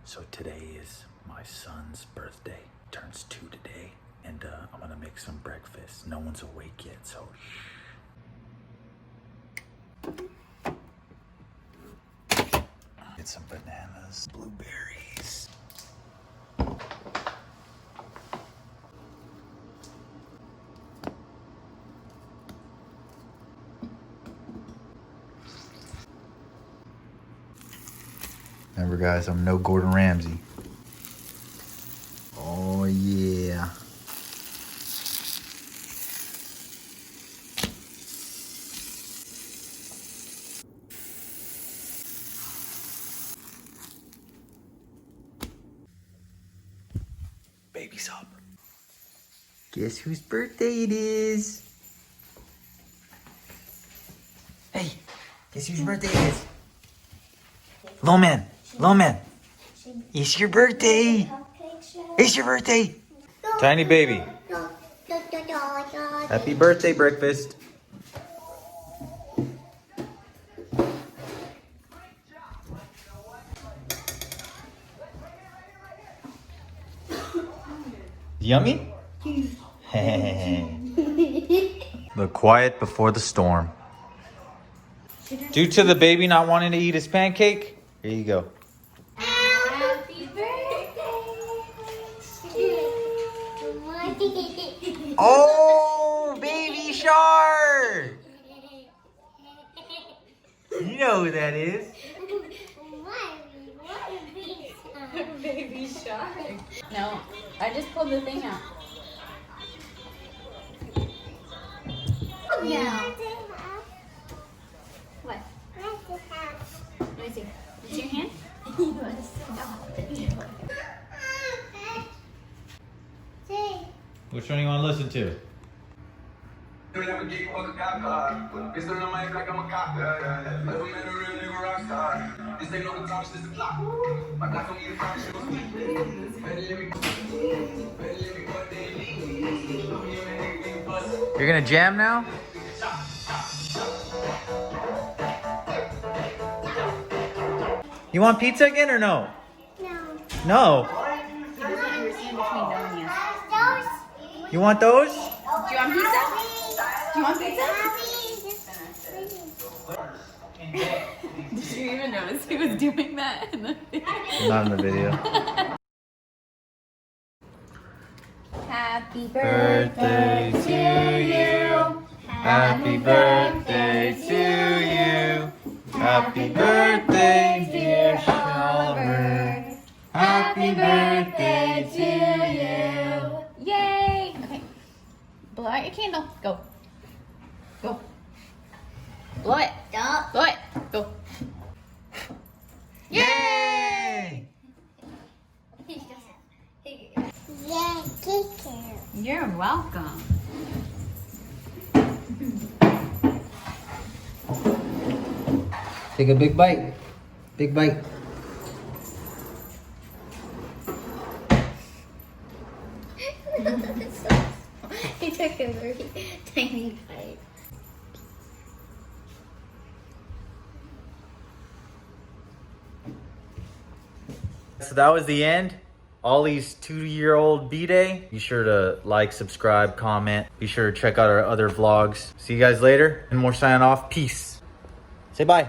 So today is my son's birthday. Turns 2 today. And I'm gonna make some breakfast. No one's awake yet, so shh. Get some bananas, blueberries. Remember guys, I'm no Gordon Ramsay. Oh yeah. Baby's up. Guess whose birthday it is? Hey, guess whose birthday it is? Loman, it's your birthday. It's your birthday. Tiny baby. Happy birthday, breakfast. Yummy? The quiet before the storm. Due to the baby not wanting to eat his pancake, here you go. Happy birthday. Oh, baby shark! You know who that is. Baby shark. No, I just pulled the thing out. Yeah. What? Let me see. Is your hand? Which one do you want to listen to? You're gonna jam now? You want pizza again or no? No. You want those? Do you want pizza? Do you want pizza? Did you even notice he was doing that in the video? Not in the video. Happy Birthday to you. Happy birthday to you. Happy birthday, dear Shelburne. Happy birthday to you. Yay! Okay. Blow out your candle. Go. Go. Blow it. Blow it. Go. Yay! You're welcome. Take a big bite. Big bite. He took a very tiny bite. So that was the end. Ollie's 2-year-old B-Day. Be sure to like, subscribe, comment. Be sure to check out our other vlogs. See you guys later. And more signing off. Peace. Say bye.